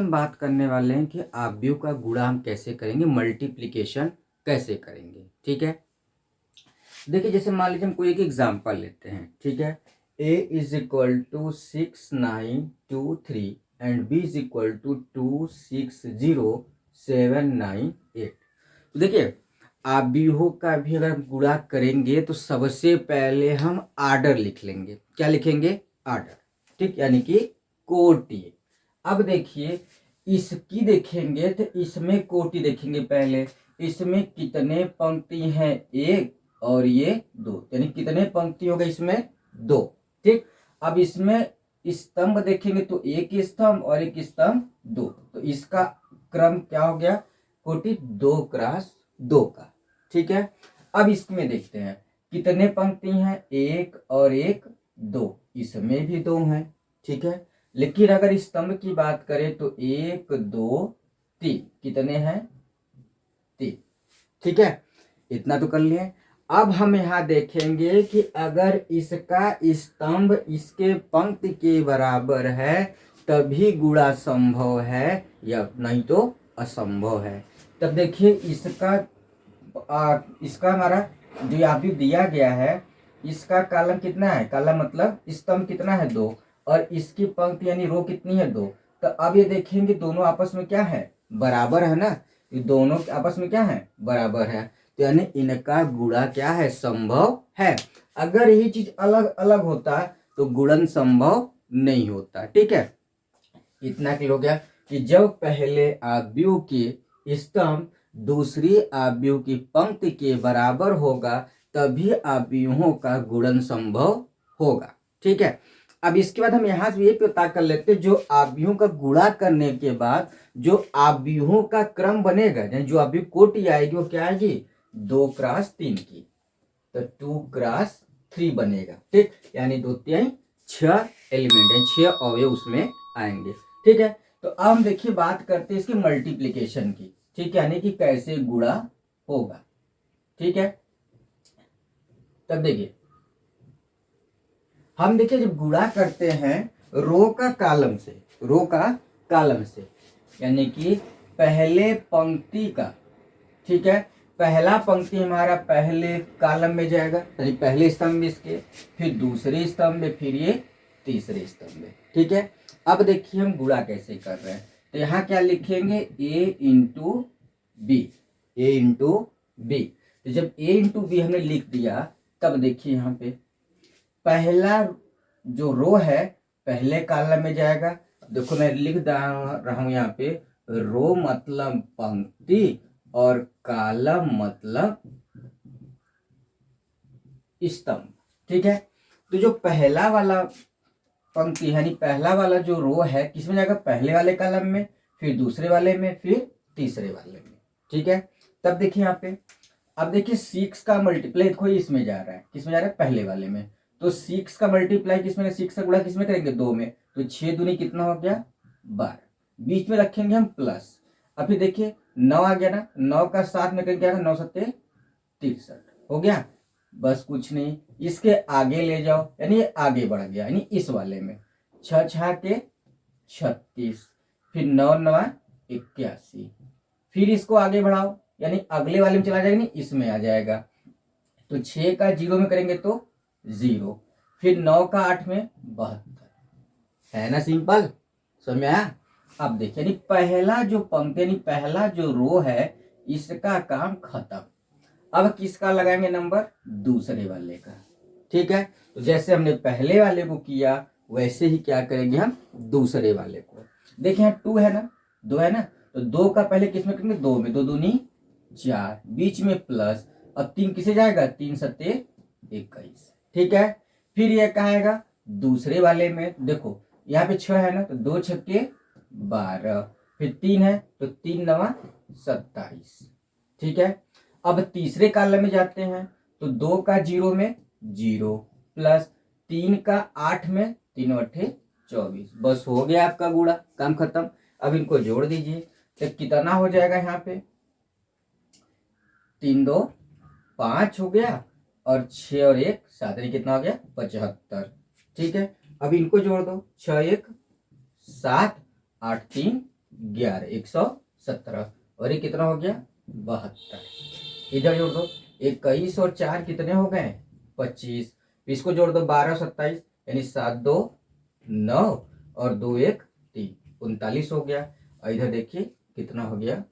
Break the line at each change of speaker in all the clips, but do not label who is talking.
हम बात करने वाले हैं कि आव्यूह का गुणा हम कैसे करेंगे, मल्टीप्लिकेशन कैसे करेंगे। ठीक है, देखिए जैसे मान लीजिए हम कोई एक एग्जांपल लेते हैं। ठीक है, a is equal to 6923 and b is equal to 260798। तो देखिए आव्यूहों का भी अगर हम गुणा करेंगे तो सबसे पहले हम आर्डर लिख लेंगे। क्या लिखेंगे? आर्डर। ठीक, यानी कि कोटि। अब देखिए इसकी देखेंगे तो इसमें कोटि देखेंगे पहले। इसमें कितने पंक्ति हैं? एक और ये दो, यानी कितने पंक्ति हो गए इसमें? दो। ठीक, अब इसमें स्तंभ देखेंगे तो एक स्तंभ और एक स्तंभ दो, तो इसका क्रम क्या हो गया? कोटि 2x2 का। ठीक है, अब इसमें देखते हैं कितने पंक्ति हैं? एक और एक दो, इसमें भी दो हैं। ठीक है, लेकिन अगर स्तंभ की बात करें तो एक दो तीन, कितने हैं? तीन। ठीक है, इतना तो कर लिए। अब हम यहाँ देखेंगे कि अगर इसका स्तंभ इसके पंक्ति के बराबर है तभी गुणा संभव है, या नहीं तो असंभव है। तब देखिए इसका हमारा जो आव्यूह दिया गया है, इसका कॉलम कितना है? कॉलम मतलब स्तंभ कितना है? दो, और इसकी पंक्ति यानी रो कितनी है? दो। तो अब ये देखेंगे दोनों आपस में क्या है? बराबर है ना। ये दोनों आपस में क्या है? बराबर है, तो यानी इनका गुणा क्या है? संभव है। अगर यही चीज अलग अलग होता तो गुणन संभव नहीं होता। ठीक है, इतना क्लियर हो गया कि जब पहले आव्यूह के स्तंभ दूसरी आव्यूह की पंक्ति के बराबर होगा तभी आव्यूहों का गुणन संभव होगा। ठीक है, अब इसके बाद हम यहाँ से ये पता कर लेते हैं जो आव्यूहों का गुणा करने के बाद जो आव्यूहों का क्रम बनेगा, यानी जो आव्यूह कोटि आएगी वो क्या आएगी? 2x3 की, तो 2x3 बनेगा। ठीक, यानी 2 3 6 एलिमेंट है, 6 अवयव उसमें आएंगे। ठीक है, तो अब हम देखिए बात करते हैं इसकी मल्टीप्लिकेशन की। ठीक है, यानी कि कैसे गुणा होगा। ठीक है, तब देखिए हम देखिए जब गुणा करते हैं रो का कॉलम से, रो का कॉलम से, यानी कि पहले पंक्ति का। ठीक है, पहला पंक्ति हमारा पहले कॉलम में जाएगा, यानी पहले स्तंभ में इसके, फिर दूसरे स्तंभ में, फिर ये तीसरे स्तंभ में। ठीक है, अब देखिए हम गुणा कैसे कर रहे हैं। तो यहाँ क्या लिखेंगे? a into B, a into B. तो जब a इंटू बी हमने लिख दिया तब देखिए यहाँ पे पहला जो रो है पहले कॉलम में जाएगा। देखो मैं लिख रहा हूं यहाँ पे, रो मतलब पंक्ति और कॉलम मतलब स्तंभ। ठीक है, तो जो पहला वाला पंक्ति यानी पहला वाला जो रो है किसमें जाएगा? पहले वाले कॉलम में, फिर दूसरे वाले में, फिर तीसरे वाले में। ठीक है, तब देखिए यहाँ पे, अब देखिए 6 का मल्टीप्लाई देखो इसमें जा रहा है, किसमें जा रहा है? पहले वाले में। तो 6 का मल्टीप्लाई किसमें? 6 का गुणा किसमें करेंगे? 2 में। तो 6 दूनी कितना हो गया? 12। बीच में रखेंगे हम प्लस। अब फिर देखिए 9 आ गया ना, 9 का 7 में करेंगे क्या? 9 7 63 हो गया। बस कुछ नहीं, इसके आगे ले जाओ, यानी ये आगे बढ़ गया, यानी इस वाले में 6 6 के 36, फिर 9 9 81, फिर इसको आगे बढ़ाओ, यानी अगले वाले में चला जाएगा, नहीं इसमें आ जाएगा। तो 6 का 0 में करेंगे तो 0, फिर 9 का 8 में 72। है ना सिंपल, समझ में आया? अब देखिए यानी पहला जो पंक्ति यानी पहला जो रो है इसका काम खत्म। अब किसका लगाएंगे नंबर? दूसरे वाले का। ठीक है, तो जैसे हमने पहले वाले को किया वैसे ही क्या करेंगे हम? दूसरे वाले को। देखिए यहाँ 2 है ना, 2 है ना, तो 2 का पहले किसमें करेंगे? 2 में। 2 दूनी 4, बीच में प्लस, अब 3 किसे जाएगा? 3 7 21। ठीक है, फिर ये कहाँ आएगा? दूसरे वाले में। देखो यहाँ पे 6 है ना, तो 2 6 12, फिर 3 है तो 3 9 27। ठीक है, अब तीसरे कॉलम में जाते हैं तो 2 का 0 में 0, प्लस 3 का 8 में 3 8 24। बस हो गया आपका गुणा, काम खत्म। अब इनको जोड़ दीजिए तो कितना हो जाएगा? यहाँ पे 3 2 5 हो गया, और 6 और 1 7, कितना हो गया? 75। ठीक है, अब इनको जोड़ दो, 6 1 7 8 3 11, 117, और ये कितना हो गया 72। इधर जोड़ दो, 21 और 4 कितने हो गए 25, इसको जोड़ दो 12 27, यानी 7 2 9 और 2 1 3, 39 हो गया। और इधर देखिए कितना हो गया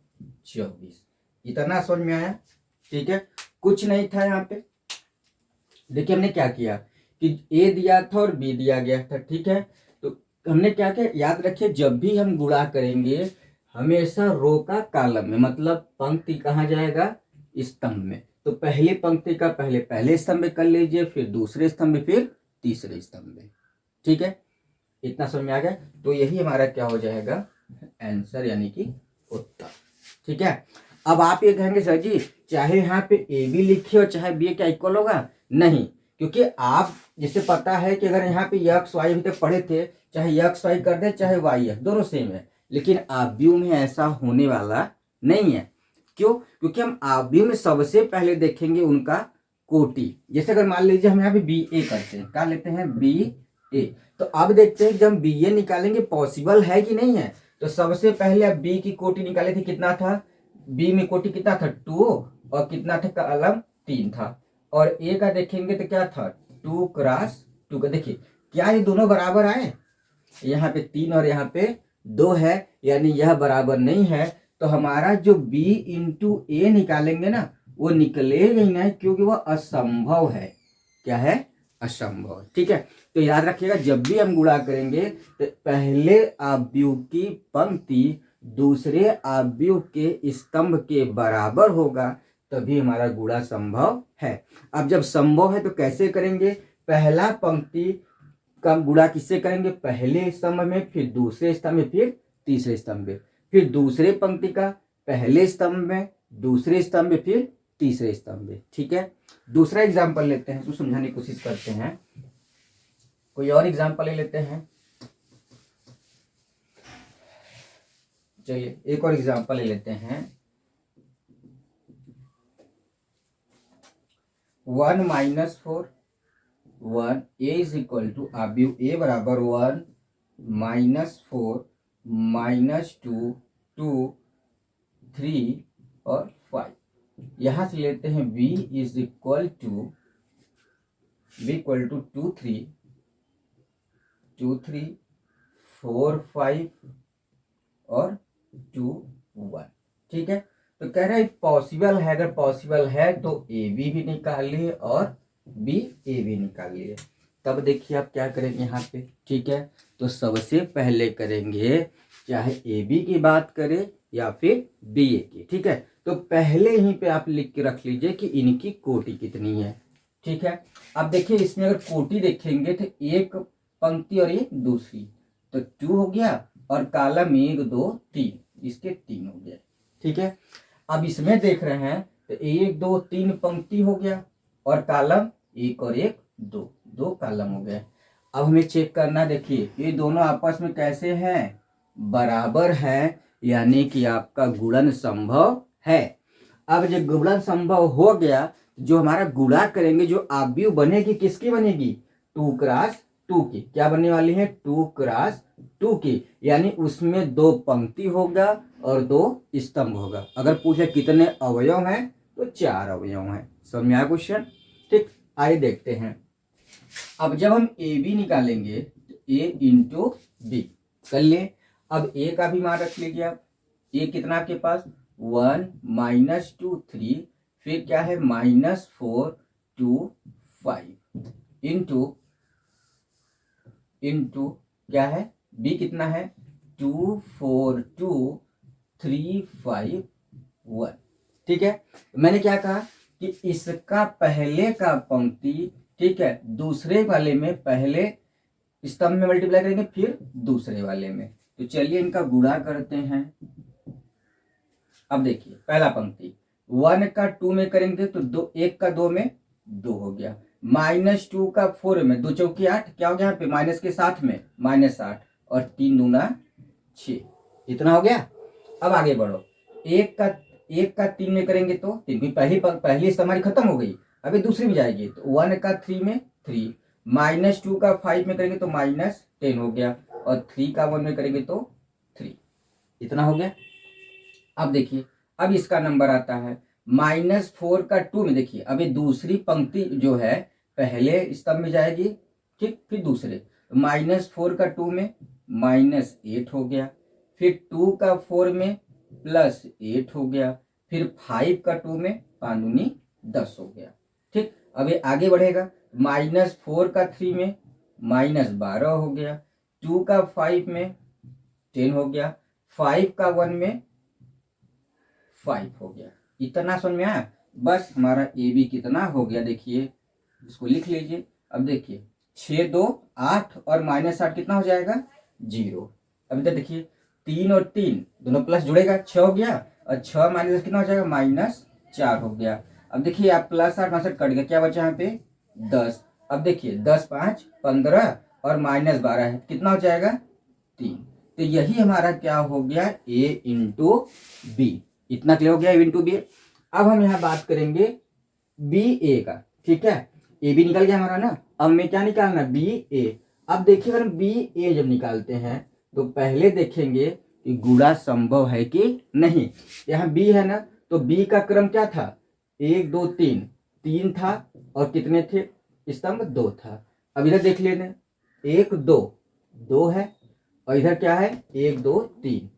24। इतना समझ में आया? ठीक है, कुछ नहीं था यहाँ पे। देखिए हमने क्या किया कि ए दिया था और बी दिया गया था, ठीक है। तो हमने क्या किया, याद रखिए जब भी हम गुणा करेंगे हमेशा रो का कॉलम में, मतलब पंक्ति कहाँ जाएगा स्तंभ में। तो पहली पंक्ति का पहले स्तंभ में कर लीजिए, फिर दूसरे स्तंभ में, फिर तीसरे स्तंभ में। ठीक है, इतना समझ में आ गया। तो यही हमारा क्या हो जाएगा आंसर, यानी कि उत्तर। ठीक है, अब आप ये कहेंगे सर जी चाहे यहाँ पे ए बी लिखिए और चाहे बी क्या इक्वल होगा? नहीं, क्योंकि आप जैसे पता है कि अगर यहाँ पे यक्स वाई अभी तक पढ़े थे, चाहे यक्स वाई कर दे चाहे वाई एक्स, दोनों सेम है। लेकिन आव्यूह में ऐसा होने वाला नहीं है। क्यों? क्योंकि हम आव्यूह में सबसे पहले देखेंगे उनका कोटि। जैसे अगर मान लीजिए हम यहाँ पे बी ए करते हैं, क्या लेते हैं बी ए, तो अब देखते हैं जब बी ए निकालेंगे पॉसिबल है कि नहीं है। तो सबसे पहले अब बी की कोटि निकाले थे, कितना था बी में कोटि कितना था 2, और कितना था कॉलम 3 था। और ए का देखेंगे तो क्या था 2 क्रॉस 2 का। देखिए क्या ये दोनों बराबर आए? यहाँ पे 3 और यहाँ पे 2 है, यानी यह बराबर नहीं है। तो हमारा जो b इंटू ए निकालेंगे ना वो निकलेगा ही नहीं, क्योंकि वह असंभव है। क्या है? असंभव। ठीक है, तो याद रखिएगा जब भी हम गुणा करेंगे तो पहले आव्यूह की पंक्ति दूसरे आव्यूह के स्तंभ के बराबर होगा, तभी हमारा गुणा संभव है। अब जब संभव है तो कैसे करेंगे? पहला पंक्ति का गुणा किससे करेंगे? पहले स्तंभ में, फिर दूसरे स्तंभ में, फिर तीसरे स्तंभ में, फिर दूसरे पंक्ति का पहले स्तंभ में, दूसरे स्तंभ में, फिर तीसरे स्तंभ में। ठीक है, दूसरा एग्जाम्पल लेते हैं, तो समझाने की कोशिश करते हैं। कोई और एग्जाम्पल ले लेते हैं। चलिए एक और एग्जाम्पल ले लेते हैं। 1 - 4 1 ए इज इक्वल टू आव्यूह ए बराबर 1 - 4 -2 2 3 और 5। यहां से लेते हैं b इज इक्वल टू 2 3 2 3 4 5 और 2 1। ठीक है, तो कह रहा है पॉसिबल है, अगर पॉसिबल है तो ए बी भी निकाल लिए और बी ए भी निकाल लिए। तब देखिए आप क्या करेंगे यहाँ पे। ठीक है, तो सबसे पहले करेंगे चाहे ए बी की बात करें या फिर बी ए की। ठीक है, तो पहले ही पे आप लिख के रख लीजिए कि इनकी कोटि कितनी है। ठीक है, अब देखिए इसमें अगर कोटि देखेंगे तो एक पंक्ति और एक दूसरी, तो 2 हो गया, और कॉलम 1 2 3, इसके 3 हो गया। ठीक है, अब इसमें देख रहे हैं तो 1 2 3 पंक्ति हो गया, और कॉलम 1 और 1 2 2 कॉलम हो गए। अब हमें चेक करना, देखिए ये दोनों आपस में कैसे हैं? बराबर है, यानी कि आपका गुणन संभव है। अब जब गुणन संभव हो गया, जो हमारा गुणा करेंगे, जो आव्यूह बनेगी किसकी बनेगी? 2 क्रॉस 2 की। क्या बनने वाली है? 2 क्रॉस 2 की, यानी उसमें 2 पंक्ति होगा और 2 स्तंभ होगा। अगर पूछे कितने अवयव हैं तो 4 अवयव हैं। समझ में आया क्वेश्चन? ठीक, आइए देखते हैं। अब जब हम ए बी निकालेंगे तो ए इंटू बी कर ले। अब ए का भी मान रख लीजिए आप। ए कितना आपके पास? 1 - 2 3, फिर क्या है -4 2 5 इंटू क्या है? बी कितना है? 2 4 2 3 5 1। ठीक है, मैंने क्या कहा कि इसका पहले का पंक्ति, ठीक है, दूसरे वाले में पहले स्तंभ में मल्टीप्लाई करेंगे, फिर दूसरे वाले में। तो चलिए इनका गुणा करते हैं। अब देखिए पहला पंक्ति 1 का 2 में करेंगे तो 2, 1 का 2 में 2 हो गया, -2 का 4 में 2 चौकी 8, क्या हो गया यहाँ पे माइनस के साथ में -8, और 3 दूना 6, इतना हो गया। अब आगे बढ़ो, 1 का 3 में करेंगे तो 3 की पहली हमारी खत्म हो गई, अभी दूसरी भी जाएगी। तो 1 का 3 में 3, -2 का 5 में करेंगे तो -10 हो गया, और 3 का 1 में करेंगे तो 3। इतना हो गया। अब देखिए, अब इसका नंबर आता है -4 का 2 में। देखिए अब ये दूसरी पंक्ति जो है पहले स्तंभ में जाएगी, ठीक, फिर दूसरे। -4 का 2 में -8 हो गया, फिर 2 का 4 में +8 हो गया, फिर 5 का 2 में 5 दूनी 10 हो गया, ठीक। अब ये आगे बढ़ेगा, -4 का 3 में -12 हो गया, 2 का 5 में 10 हो गया, 5 का 1 में 5 हो गया। इतना समझ में आया? बस हमारा ए बी कितना हो गया, देखिए इसको लिख लीजिए। अब देखिए 6 2 8 और -8 कितना हो जाएगा, 0। अब इधर देखिए 3 और 3 दोनों प्लस जुड़ेगा, 6 हो गया, और 6 -10 कितना हो जाएगा, -4 हो गया। अब देखिए आप +8 -8 कट गया, क्या बचा यहाँ पे 10। अब देखिए 10 5 15 और -12 है, कितना हो जाएगा 3। तो यही हमारा क्या हो गया, a इंटू बी। इतना क्लियर हो गया, a इंटू बी। अब हम यहाँ बात करेंगे बी ए का, ठीक है। ए बी निकल गया हमारा ना, अब हमें क्या निकालना, बी ए। अब देखिए अगर बी ए जब निकालते हैं तो पहले देखेंगे कि गुणा संभव है कि नहीं। यहाँ बी है ना, तो बी का क्रम क्या था, 1 2 3, 3 था, और कितने थे स्तंभ, 2 था। अब इधर देख लेना, 1 2 2 है, और इधर क्या है 1 2 3,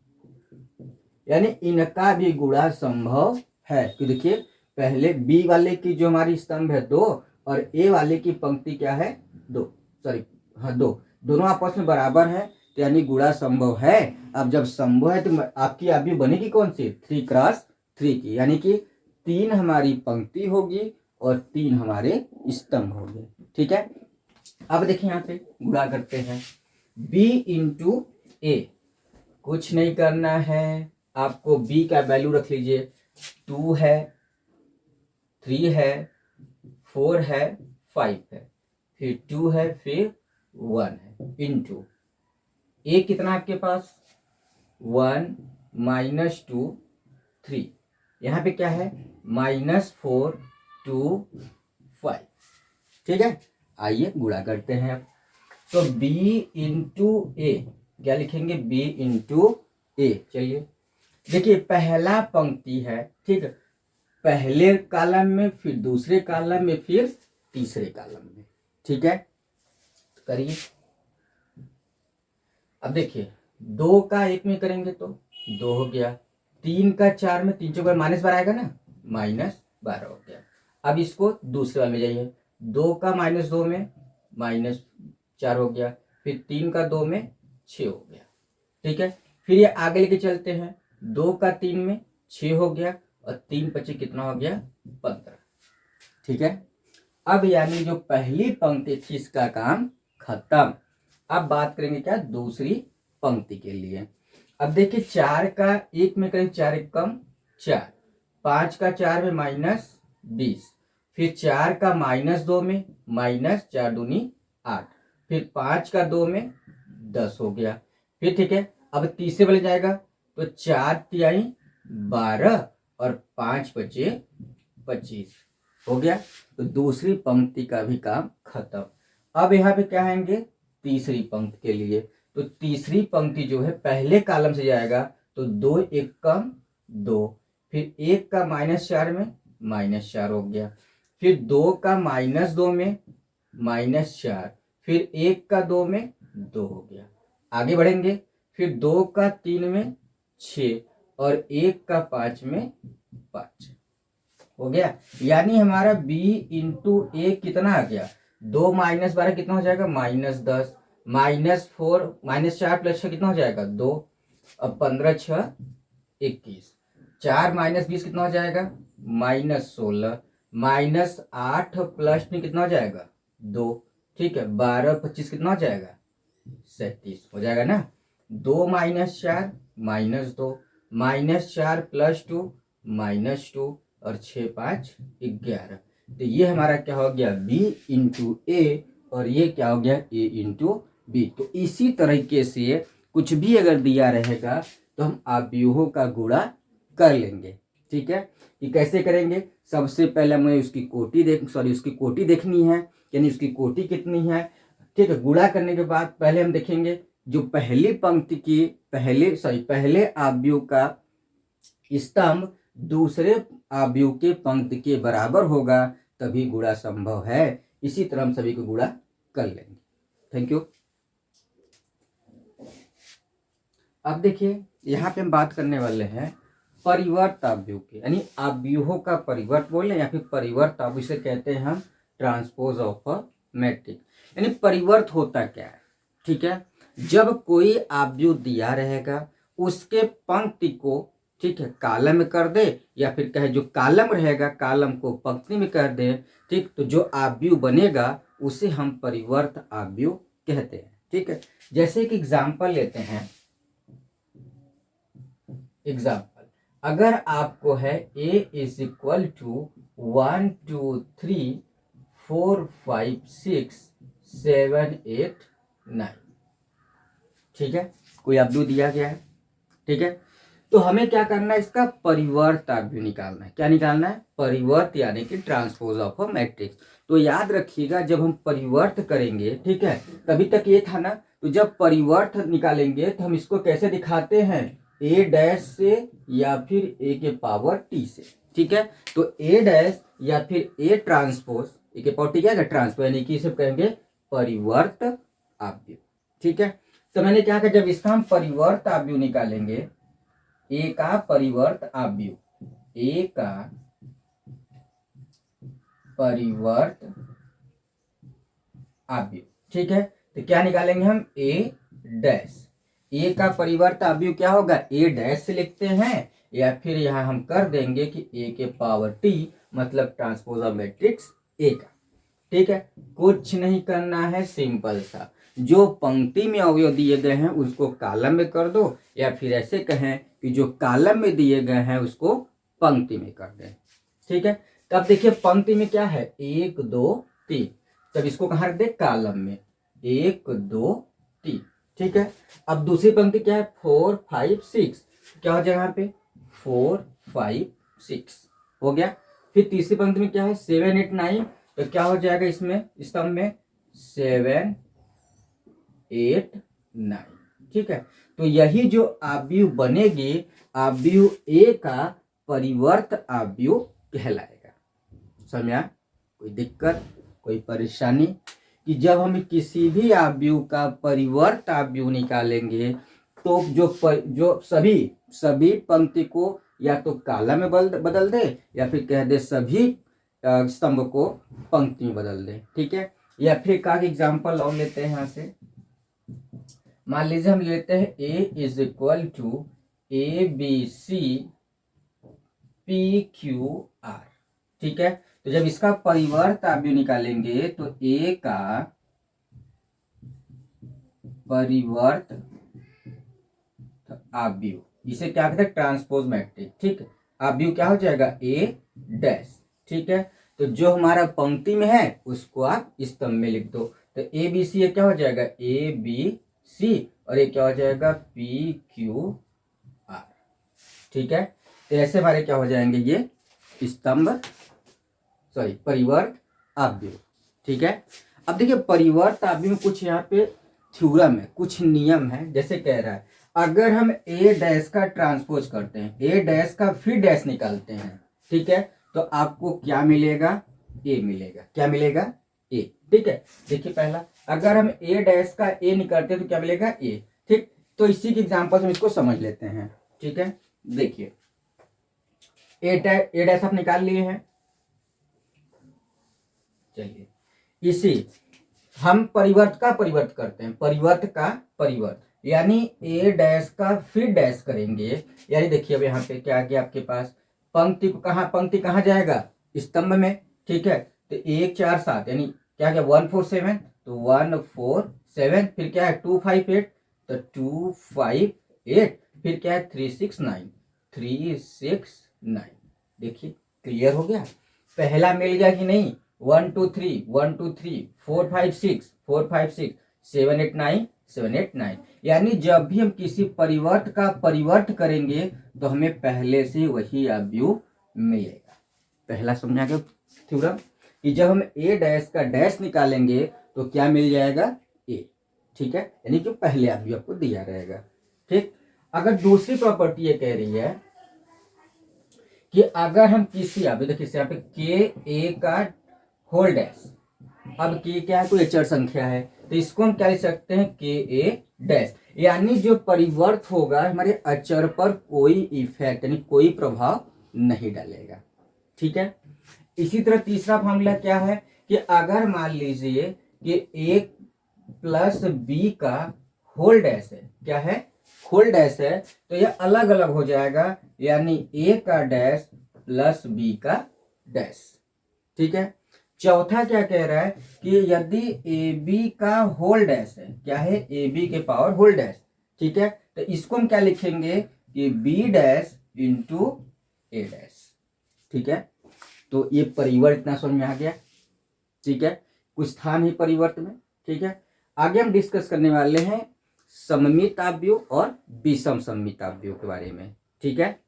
यानी इनका भी गुणा संभव है। कि देखिए पहले बी वाले की जो हमारी स्तंभ है 2, और ए वाले की पंक्ति क्या है 2, सॉरी हाँ 2, दोनों आपस में बराबर है, तो यानी गुणा संभव है। अब जब संभव है तो आपकी अभी बनेगी कौन सी, 3 क्रॉस 3 की, यानी कि 3 हमारी पंक्ति होगी और 3 हमारे स्तंभ होंगे, ठीक है। अब देखिए यहाँ पे गुणा करते हैं, b इंटू ए, कुछ नहीं करना है आपको, b का वैल्यू रख लीजिए, 2 है, 3 है, 4 है, 5 है, फिर 2 है, फिर 1 है, इंटू ए कितना आपके पास 1 -2 3, यहाँ पे क्या है -4 2 5, ठीक है। आइए गुणा करते हैं अब। तो b इंटू ए, क्या लिखेंगे, b इंटू ए। चलिए देखिए पहला पंक्ति है, ठीक है, पहले कॉलम में, फिर दूसरे कॉलम में, फिर तीसरे कॉलम में, ठीक है। करिए, अब देखिए 2 का 1 में करेंगे तो 2 हो गया, 3 का 4 में, 3 चौक -12 आएगा ना, -12 हो गया। अब इसको दूसरे वाले में जाइए, 2 का -2 में -4 हो गया, फिर 3 का 2 में 6 हो गया, ठीक है। फिर ये आगे लेके चलते हैं, 2 का 3 में 6 हो गया, और 3 25 कितना हो गया 15, ठीक है। अब यानी जो पहली पंक्ति थी इसका काम खत्म। अब बात करेंगे क्या, दूसरी पंक्ति के लिए। अब देखिए 4 का 1 में करें, 4 1 कम 4, 5 का 4 में -20, फिर 4 का -2 में -4 दूनी 8, फिर 5 का 2 में 10 हो गया, फिर ठीक है। अब तीसरे वाले जाएगा, तो 4 तिहाई 12 और 5 बचे 25 हो गया। तो दूसरी पंक्ति का भी काम खत्म। अब यहाँ पे क्या आएंगे, तीसरी पंक्ति के लिए। तो तीसरी पंक्ति जो है पहले कॉलम से जाएगा, तो 2 1 कम 2, फिर 1 का -4 में -4 हो गया, फिर 2 का -2 में -4, फिर 1 का 2 में 2 हो गया। आगे बढ़ेंगे, फिर 2 का 3 में 6, और 1 का 5 में 5 हो गया। यानी हमारा b इंटू ए कितना आ गया, 2 -12 कितना हो जाएगा -10, -4 -4 + 6 कितना हो जाएगा 2, अब 15 6 21, 4 -20 कितना हो जाएगा -16, -8 + 3 कितना हो जाएगा 2, ठीक है। 12 25 कितना हो जाएगा 37 हो जाएगा ना। 2 - 4 -2, -4 + 2 -2, और 6 5 11। तो ये हमारा क्या हो गया b इंटू ए, और ये क्या हो गया a इंटू बी। तो इसी तरीके से कुछ भी अगर दिया रहेगा तो हम अवयवों का गुणा कर लेंगे, ठीक है। कि कैसे करेंगे, सबसे पहले हमें उसकी कोटि देखनी है, यानी उसकी कोटि कितनी है, ठीक है। गुणा करने के बाद पहले हम देखेंगे जो पहली पंक्ति की पहले आव्यूह का स्तंभ दूसरे आव्यूह के पंक्ति के बराबर होगा तभी गुणा संभव है। इसी तरह हम सभी को गुणा कर लेंगे। Thank you. अब देखिए यहाँ पे हम बात करने वाले हैं परिवर्त आव्यूह के, यानी आव्यूहों का परिवर्त बोले या फिर परिवर्त आव्यूह, इसे कहते हैं हम ट्रांसपोज ऑफ अ मैट्रिक्स। यानी परिवर्त होता क्या है, ठीक है, जब कोई आव्यूह दिया रहेगा उसके पंक्ति को, ठीक है, कॉलम में कर दे या फिर कहे जो कॉलम रहेगा कॉलम को पंक्ति में कर दे, ठीक, तो जो आव्यूह बनेगा उसे हम परिवर्त आव्यूह कहते हैं। ठीक है, जैसे एक एग्जाम्पल लेते हैं। एग्जाम्पल, अगर आपको है a इज इक्वल टू 1 2 3 4 5 6 7 8 9, ठीक है, कोई आव्यूह दिया गया है, ठीक है, तो हमें क्या करना है, इसका परिवर्त आव्यूह निकालना है। क्या निकालना है, परिवर्त, यानी कि ट्रांसपोज ऑफ अ मैट्रिक्स। तो याद रखिएगा जब हम परिवर्त करेंगे, ठीक है, तभी तक ये था ना, तो जब परिवर्त निकालेंगे तो हम इसको कैसे दिखाते हैं, a डैश से या फिर a के पावर t से, ठीक है, तो a डैश या फिर a ट्रांसपोज, a के पावर t क्या है, ट्रांसपोज, यानी कि इसे कहेंगे परिवर्त आव्यूह। ठीक है, तो मैंने क्या कहा, जब इसका हम परिवर्त आव्यूह निकालेंगे, a का परिवर्त आव्यूह, a का परिवर्त आव्यूह, ठीक है, तो क्या निकालेंगे हम, a डैश, a का परिवर्त आव्यूह क्या होगा, a डैश से लिखते हैं या फिर यहां हम कर देंगे कि a के पावर t, मतलब ट्रांसपोज ऑफ मैट्रिक्स a का। ठीक है, कुछ नहीं करना है, सिंपल सा, जो पंक्ति में अवयव दिए गए हैं उसको कॉलम में कर दो, या फिर ऐसे कहें कि जो कॉलम में दिए गए हैं उसको पंक्ति में कर दें। ठीक है, तब देखिए पंक्ति में क्या है, 1 2 3, तब इसको कहाँ रख दे, कॉलम में, 1 2 3। ठीक है, अब दूसरी पंक्ति क्या है, 4 5 6, क्या हो जाएगा यहाँ पे, 4 5 6 हो गया। फिर तीसरी पंक्ति में क्या है, 7 8 9, तो क्या हो जाएगा इसमें स्तंभ में, 7 8 9। ठीक है, तो यही जो आव्यूह बनेगी, आव्यूह ए का परिवर्त आव्यूह कहलाएगा। समझा, कोई दिक्कत, कोई परेशानी, कि जब हम किसी भी आव्यूह का परिवर्त आव्यूह निकालेंगे तो जो सभी पंक्ति को या तो कॉलम में बदल दे या फिर कह दे सभी स्तंभ को पंक्ति में बदल दे। ठीक है, या फिर का एग्जाम्पल और लेते हैं यहां से, मान लीजिए हम लेते हैं a is equal to ABC PQR। ठीक है, तो जब इसका परिवर्त आव्यूह निकालेंगे तो a का परिवर्त आव्यूह, इसे क्या कहते हैं, ट्रांसपोज मैट्रिक्स। ठीक है, आव्यूह क्या हो जाएगा, a डैश। ठीक है, तो जो हमारा पंक्ति में है उसको आप स्तंभ में लिख दो, तो ABC क्या हो जाएगा, ABC, और ये क्या हो जाएगा, PQR। ठीक है, तो ऐसे हमारे क्या हो जाएंगे, ये स्तंभ, सॉरी, परिवर्त आव्यूह। ठीक है, अब देखिए परिवर्त आव्यूह में कुछ यहाँ पे थ्योरम है, कुछ नियम है। जैसे कह रहा है अगर हम a डैश का ट्रांसपोज करते हैं, a डैश का फिर डैश निकालते हैं, ठीक है, तो आपको क्या मिलेगा, a मिलेगा। क्या मिलेगा, a। ठीक है, देखिए पहला, अगर हम a डैश का a निकालते हैं तो क्या मिलेगा, a। ठीक, तो इसी के एग्जांपल से हम इसको समझ लेते हैं। ठीक है, देखिए a डैश आप निकाल लिए हैं, चलिए इसी हम परिवर्त का परिवर्त करते हैं, परिवर्त का परिवर्त, यानी a डैश का फिर डैश करेंगे, यानी देखिए अब यहाँ पे क्या आ गया आपके पास, पंक्ति कहाँ जाएगा, स्तंभ में। ठीक है, तो 1 4 7, यानी क्या गया, 1 4 7, तो 1 4 7, फिर क्या है 2 5 8, तो 2 5 8, फिर क्या है 3 6 9, 3 6 9। देखिए क्लियर हो गया, पहला मिल गया कि नहीं, 1 2 3 1 2 3 4 5 6 4 5 6 7 8 9 7 8 9, यानी जब भी हम किसी परिवर्त का परिवर्त करेंगे तो हमें पहले से वही आव्यूह मिलेगा। पहला समझा गया थ्योरम, कि जब हम a डैश का डैश निकालेंगे तो क्या मिल जाएगा, a। ठीक है, यानी कि पहले आदमी आपको दिया रहेगा। ठीक, अगर दूसरी प्रॉपर्टी ये कह रही है कि अगर हम किसी, अभी देखिए यहाँ पे के ए का होल डैश, अब के क्या है, कोई अचर संख्या है, तो इसको हम क्या लिख सकते हैं, के ए डैश, यानी जो परिवर्त होगा हमारे अचर पर कोई इफेक्ट यानी कोई प्रभाव नहीं डालेगा। ठीक है, इसी तरह तीसरा फॉर्मूला क्या है कि अगर मान लीजिए कि ए प्लस बी का होल डैश है, क्या है, होल डैश है, तो यह अलग अलग हो जाएगा, यानी ए का डैश प्लस बी का डैश। ठीक है, चौथा क्या कह रहा है कि यदि ए बी का होल डैश है, क्या है, ए बी के पावर होल डैश, ठीक है, तो इसको हम क्या लिखेंगे कि बी डैश इंटू ए डैश। ठीक है, तो ये परिवर्त इतना समझ में आ गया। ठीक है, कुछ था नहीं परिवर्त में। ठीक है, आगे हम डिस्कस करने वाले हैं सममिताव्यों और विषम सममिताव्यों के बारे में। ठीक है,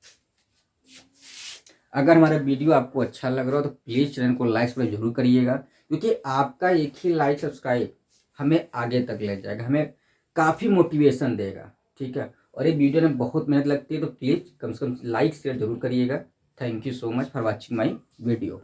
अगर हमारा वीडियो आपको अच्छा लग रहा हो तो प्लीज चैनल को लाइक सब्सक्राइब जरूर करिएगा, क्योंकि आपका एक ही लाइक सब्सक्राइब हमें आगे तक ले जाएगा, हमें काफी मोटिवेशन देगा। ठीक है, और ये वीडियो में बहुत मेहनत लगती है, तो प्लीज कम से कम लाइक शेयर जरूर करिएगा। Thank you so much for watching my video.